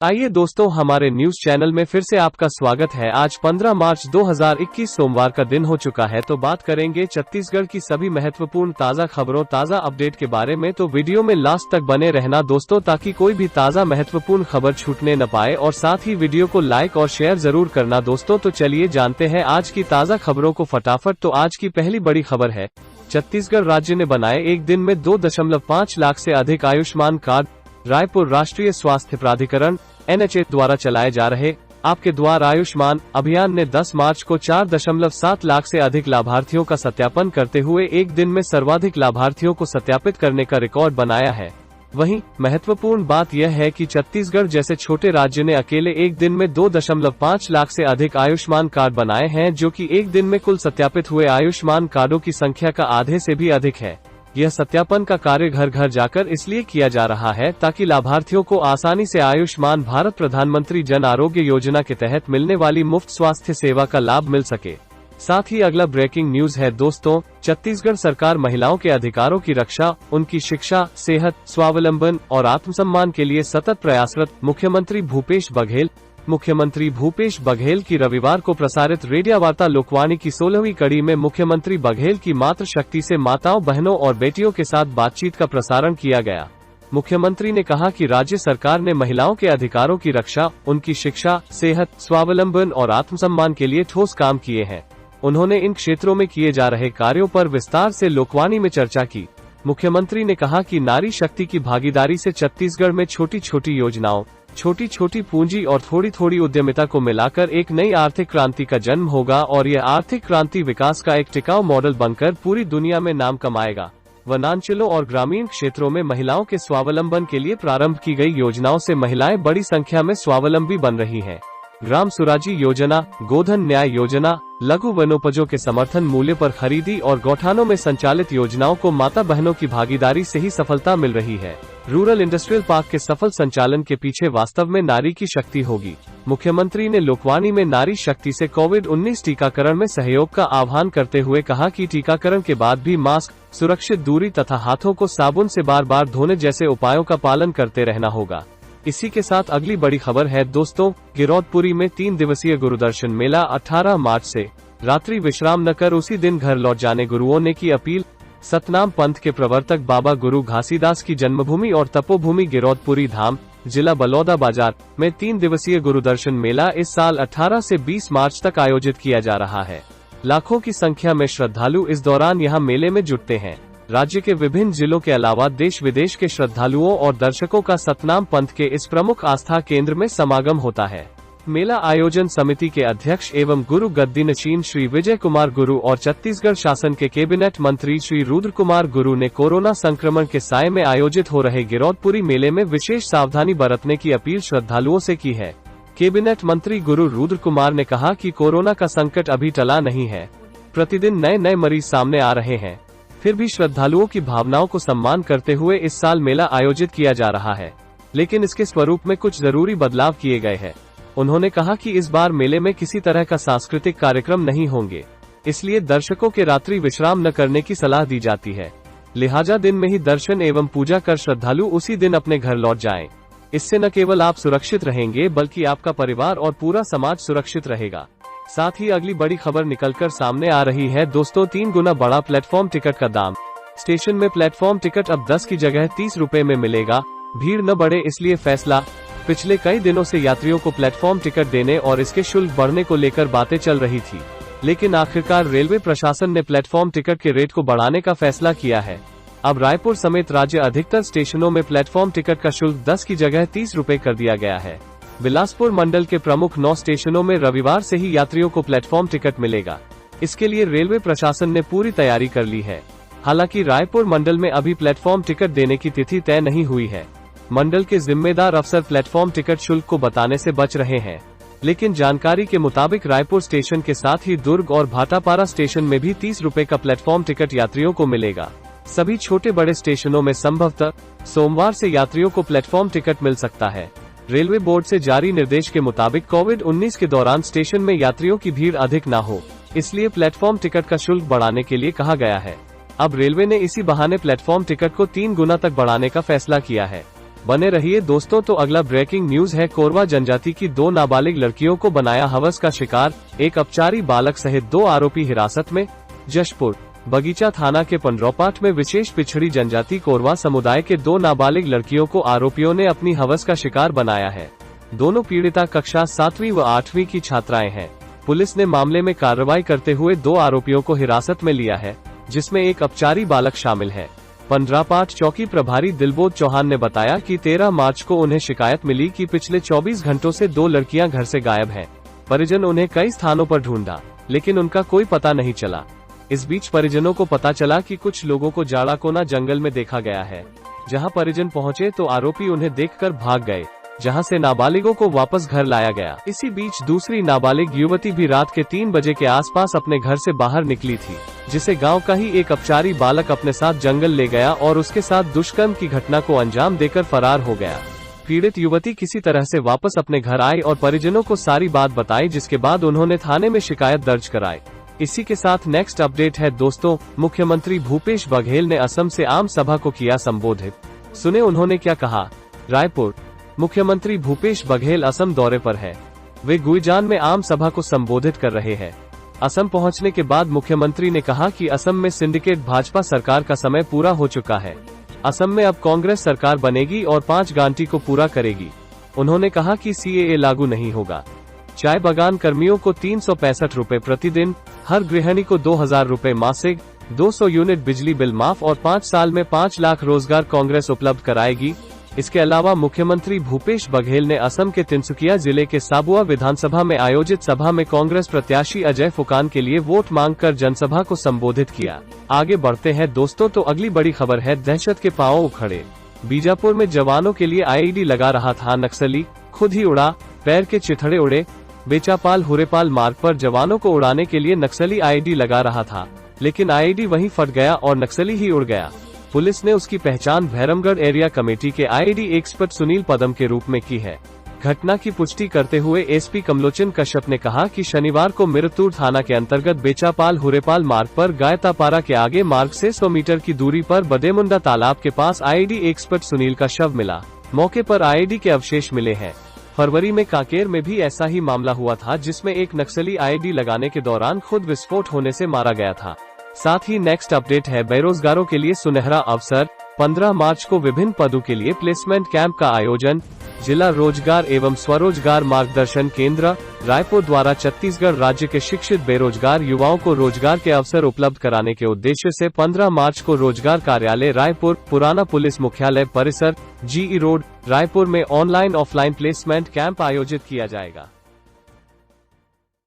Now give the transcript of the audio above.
आइए दोस्तों, हमारे न्यूज चैनल में फिर से आपका स्वागत है। आज 15 मार्च 2021 सोमवार का दिन हो चुका है, तो बात करेंगे छत्तीसगढ़ की सभी महत्वपूर्ण ताज़ा खबरों, ताज़ा अपडेट के बारे में। तो वीडियो में लास्ट तक बने रहना दोस्तों, ताकि कोई भी ताज़ा महत्वपूर्ण खबर छूटने न पाए, और साथ ही वीडियो को लाइक और शेयर जरूर करना दोस्तों। तो चलिए जानते हैं आज की ताज़ा खबरों को फटाफट। तो आज की पहली बड़ी खबर है, छत्तीसगढ़ राज्य ने बनाए एक दिन में 2.5 लाख से अधिक आयुष्मान कार्ड। रायपुर राष्ट्रीय स्वास्थ्य प्राधिकरण NHA द्वारा चलाए जा रहे आपके द्वार आयुष्मान अभियान ने 10 मार्च को 4.7 लाख से अधिक लाभार्थियों का सत्यापन करते हुए एक दिन में सर्वाधिक लाभार्थियों को सत्यापित करने का रिकॉर्ड बनाया है। वहीं महत्वपूर्ण बात यह है कि छत्तीसगढ़ जैसे छोटे राज्य ने अकेले एक दिन में 2.5 लाख से अधिक आयुष्मान कार्ड बनाए हैं, जो कि एक दिन में कुल सत्यापित हुए आयुष्मान कार्डों की संख्या का आधे से भी अधिक है। यह सत्यापन का कार्य घर घर जाकर इसलिए किया जा रहा है ताकि लाभार्थियों को आसानी से आयुष्मान भारत प्रधानमंत्री जन आरोग्य योजना के तहत मिलने वाली मुफ्त स्वास्थ्य सेवा का लाभ मिल सके। साथ ही अगला ब्रेकिंग न्यूज है दोस्तों, छत्तीसगढ़ सरकार महिलाओं के अधिकारों की रक्षा, उनकी शिक्षा, सेहत, स्वावलंबन और आत्मसम्मान के लिए सतत प्रयासरत। मुख्यमंत्री भूपेश बघेल की रविवार को प्रसारित रेडियो वार्ता लोकवाणी की 16वीं कड़ी में मुख्यमंत्री बघेल की मातृशक्ति से माताओं, बहनों और बेटियों के साथ बातचीत का प्रसारण किया गया। मुख्यमंत्री ने कहा कि राज्य सरकार ने महिलाओं के अधिकारों की रक्षा, उनकी शिक्षा, सेहत, स्वावलंबन और आत्मसम्मान के लिए ठोस काम किए हैं। उन्होंने इन क्षेत्रों में किए जा रहे कार्यों पर विस्तार से लोकवाणी में चर्चा की। मुख्यमंत्री ने कहा कि नारी शक्ति की भागीदारी से छत्तीसगढ़ में छोटी छोटी योजनाओं, छोटी छोटी पूंजी और थोड़ी थोड़ी उद्यमिता को मिलाकर एक नई आर्थिक क्रांति का जन्म होगा, और यह आर्थिक क्रांति विकास का एक टिकाऊ मॉडल बनकर पूरी दुनिया में नाम कमाएगा। वनांचलों और ग्रामीण क्षेत्रों में महिलाओं के स्वावलंबन के लिए प्रारंभ की गई योजनाओं से महिलाएं बड़ी संख्या में स्वावलंबी बन रही हैं। ग्राम सुराजी योजना, गोधन न्याय योजना, लघु वनोपजों के समर्थन मूल्य पर खरीदी और गौठानों में संचालित योजनाओं को माता बहनों की भागीदारी से ही सफलता मिल रही है। रूरल इंडस्ट्रियल पार्क के सफल संचालन के पीछे वास्तव में नारी की शक्ति होगी। मुख्यमंत्री ने लोकवाणी में नारी शक्ति से कोविड-19 टीकाकरण में सहयोग का आह्वान करते हुए कहा कि टीकाकरण के बाद भी मास्क, सुरक्षित दूरी तथा हाथों को साबुन से बार बार धोने जैसे उपायों का पालन करते रहना होगा। इसी के साथ अगली बड़ी खबर है दोस्तों, गिरौदपुरी में 3 दिवसीय गुरुदर्शन मेला 18 मार्च से रात्रि विश्राम न कर उसी दिन घर लौट जाने गुरुओं ने की अपील। सतनाम पंथ के प्रवर्तक बाबा गुरु घासीदास की जन्मभूमि और तपोभूमि गिरौदपुरी धाम, जिला बलौदाबाजार में 3 दिवसीय गुरुदर्शन मेला इस साल 18 से 20 मार्च तक आयोजित किया जा रहा है। लाखों की संख्या में श्रद्धालु इस दौरान यहां मेले में जुटते हैं। राज्य के विभिन्न जिलों के अलावा देश विदेश के श्रद्धालुओं और दर्शकों का सतनाम पंथ के इस प्रमुख आस्था केंद्र में समागम होता है। मेला आयोजन समिति के अध्यक्ष एवं गुरु गद्दी नशीन श्री विजय कुमार गुरु और छत्तीसगढ़ शासन के कैबिनेट मंत्री श्री रुद्र कुमार गुरु ने कोरोना संक्रमण के साये में आयोजित हो रहे गिरौदपुरी मेले में विशेष सावधानी बरतने की अपील श्रद्धालुओं से की है। कैबिनेट मंत्री गुरु रुद्र कुमार ने कहा कि कोरोना का संकट अभी टला नहीं है, प्रतिदिन नए नए मरीज सामने आ रहे हैं, फिर भी श्रद्धालुओं की भावनाओं को सम्मान करते हुए इस साल मेला आयोजित किया जा रहा है, लेकिन इसके स्वरूप में कुछ जरूरी बदलाव किए गए हैं। उन्होंने कहा कि इस बार मेले में किसी तरह का सांस्कृतिक कार्यक्रम नहीं होंगे, इसलिए दर्शकों के रात्रि विश्राम न करने की सलाह दी जाती है। लिहाजा दिन में ही दर्शन एवं पूजा कर श्रद्धालु उसी दिन अपने घर लौट जाएं। इससे न केवल आप सुरक्षित रहेंगे, बल्कि आपका परिवार और पूरा समाज सुरक्षित रहेगा। साथ ही अगली बड़ी खबर निकलकर सामने आ रही है दोस्तों, 3 गुना बढ़ा प्लेटफॉर्म टिकट का दाम। स्टेशन में प्लेटफॉर्म टिकट अब 10 की जगह 30 रुपए में मिलेगा। भीड़ न बढ़े इसलिए फैसला। पिछले कई दिनों से यात्रियों को प्लेटफॉर्म टिकट देने और इसके शुल्क बढ़ने को लेकर बातें चल रही थी, लेकिन आखिरकार रेलवे प्रशासन ने प्लेटफॉर्म टिकट के रेट को बढ़ाने का फैसला किया है। अब रायपुर समेत राज्य अधिकतर स्टेशनों में प्लेटफॉर्म टिकट का शुल्क 10 की जगह 30 रुपए कर दिया गया है। बिलासपुर मंडल के प्रमुख 9 स्टेशनों में रविवार से ही यात्रियों को प्लेटफॉर्म टिकट मिलेगा। इसके लिए रेलवे प्रशासन ने पूरी तैयारी कर ली है। हालांकि रायपुर मंडल में अभी प्लेटफॉर्म टिकट देने की तिथि तय नहीं हुई है। मंडल के जिम्मेदार अफसर प्लेटफॉर्म टिकट शुल्क को बताने से बच रहे हैं, लेकिन जानकारी के मुताबिक रायपुर स्टेशन के साथ ही दुर्ग और भाटापारा स्टेशन में भी 30 रुपए का प्लेटफॉर्म टिकट यात्रियों को मिलेगा। सभी छोटे बड़े स्टेशनों में संभवतः सोमवार से यात्रियों को प्लेटफॉर्म टिकट मिल सकता है। रेलवे बोर्ड से जारी निर्देश के मुताबिक कोविड-19 के दौरान स्टेशन में यात्रियों की भीड़ अधिक न हो, इसलिए प्लेटफॉर्म टिकट का शुल्क बढ़ाने के लिए कहा गया है। अब रेलवे ने इसी बहाने प्लेटफॉर्म टिकट को 3 गुना तक बढ़ाने का फैसला किया है। बने रहिए दोस्तों। तो अगला ब्रेकिंग न्यूज है, कोरवा जनजाति की 2 नाबालिग लड़कियों को बनाया हवस का शिकार, एक अपचारी बालक सहित 2 आरोपी हिरासत में। जशपुर बगीचा थाना के पंडरौपाट में विशेष पिछड़ी जनजाति कोरवा समुदाय के 2 नाबालिग लड़कियों को आरोपियों ने अपनी हवस का शिकार बनाया है। दोनों पीड़िता कक्षा 7वीं व 8वीं की छात्राएं हैं। पुलिस ने मामले में कार्रवाई करते हुए 2 आरोपियों को हिरासत में लिया है, जिसमें एक अपचारी बालक शामिल है। पंडरापाट चौकी प्रभारी दिलबोध चौहान ने बताया कि 13 मार्च को उन्हें शिकायत मिली कि पिछले 24 घंटों से 2 लड़कियां घर से गायब हैं। परिजन उन्हें कई स्थानों पर ढूंढा, लेकिन उनका कोई पता नहीं चला। इस बीच परिजनों को पता चला कि कुछ लोगों को जाड़ाकोना जंगल में देखा गया है। जहां परिजन पहुंचे तो आरोपी उन्हें देखकर भाग गए, जहां से नाबालिगों को वापस घर लाया गया। इसी बीच दूसरी नाबालिग युवती भी रात के 3 बजे के आसपास अपने घर से बाहर निकली थी, जिसे गांव का ही एक अपचारी बालक अपने साथ जंगल ले गया और उसके साथ दुष्कर्म की घटना को अंजाम देकर फरार हो गया। पीड़ित युवती किसी तरह से वापस अपने घर आई और परिजनों को सारी बात बताई, जिसके बाद उन्होंने थाने में शिकायत दर्ज कराई। इसी के साथ नेक्स्ट अपडेट है दोस्तों, मुख्यमंत्री भूपेश बघेल ने असम से आम सभा को किया संबोधित। सुने उन्होंने क्या कहा। रायपुर मुख्यमंत्री भूपेश बघेल असम दौरे पर है। वे गुईजान में आम सभा को संबोधित कर रहे हैं। असम पहुंचने के बाद मुख्यमंत्री ने कहा कि असम में सिंडिकेट भाजपा सरकार का समय पूरा हो चुका है। असम में अब कांग्रेस सरकार बनेगी और 5 गारंटी को पूरा करेगी। उन्होंने कहा कि CAA लागू नहीं होगा। चाय बागान कर्मियों को 365 रुपए प्रतिदिन, हर गृहिणी को 2000 रुपए मासिक, 200 यूनिट बिजली बिल माफ और 5 साल में 5 लाख रोजगार कांग्रेस उपलब्ध कराएगी। इसके अलावा मुख्यमंत्री भूपेश बघेल ने असम के तिनसुकिया जिले के साबुआ विधानसभा में आयोजित सभा में कांग्रेस प्रत्याशी अजय फुकान के लिए वोट मांगकर जनसभा को संबोधित किया। आगे बढ़ते हैं दोस्तों, तो अगली बड़ी खबर है, दहशत के पांव उखड़े। बीजापुर में जवानों के लिए IED लगा रहा था नक्सली, खुद ही उड़ा, पैर के चिथड़े उड़े। बेचापाल हुरेपाल मार्ग पर जवानों को उड़ाने के लिए नक्सली IED लगा रहा था, लेकिन IED वहीं फट गया और नक्सली ही उड़ गया। पुलिस ने उसकी पहचान भैरमगढ़ एरिया कमेटी के IED एक्सपर्ट सुनील पदम के रूप में की है। घटना की पुष्टि करते हुए SP कमलोचन कश्यप ने कहा कि शनिवार को मिरतूर थाना के अंतर्गत बेचापाल हुरेपाल मार्ग पर गायतापारा के आगे मार्ग से 100 मीटर की दूरी पर बदेमुंडा तालाब के पास IED एक्सपर्ट सुनील का शव मिला। मौके पर IED के अवशेष मिले हैं। फरवरी में कांकेर में भी ऐसा ही मामला हुआ था, जिसमें एक नक्सली IED लगाने के दौरान खुद विस्फोट होने से मारा गया था। साथ ही नेक्स्ट अपडेट है, बेरोजगारों के लिए सुनहरा अवसर। 15 मार्च को विभिन्न पदों के लिए प्लेसमेंट कैंप का आयोजन। जिला रोजगार एवं स्वरोजगार मार्गदर्शन केंद्र रायपुर द्वारा छत्तीसगढ़ राज्य के शिक्षित बेरोजगार युवाओं को रोजगार के अवसर उपलब्ध कराने के उद्देश्य से 15 मार्च को रोजगार कार्यालय रायपुर, पुराना पुलिस मुख्यालय परिसर, GE रोड, रायपुर में ऑनलाइन ऑफलाइन प्लेसमेंट कैंप आयोजित किया जाएगा।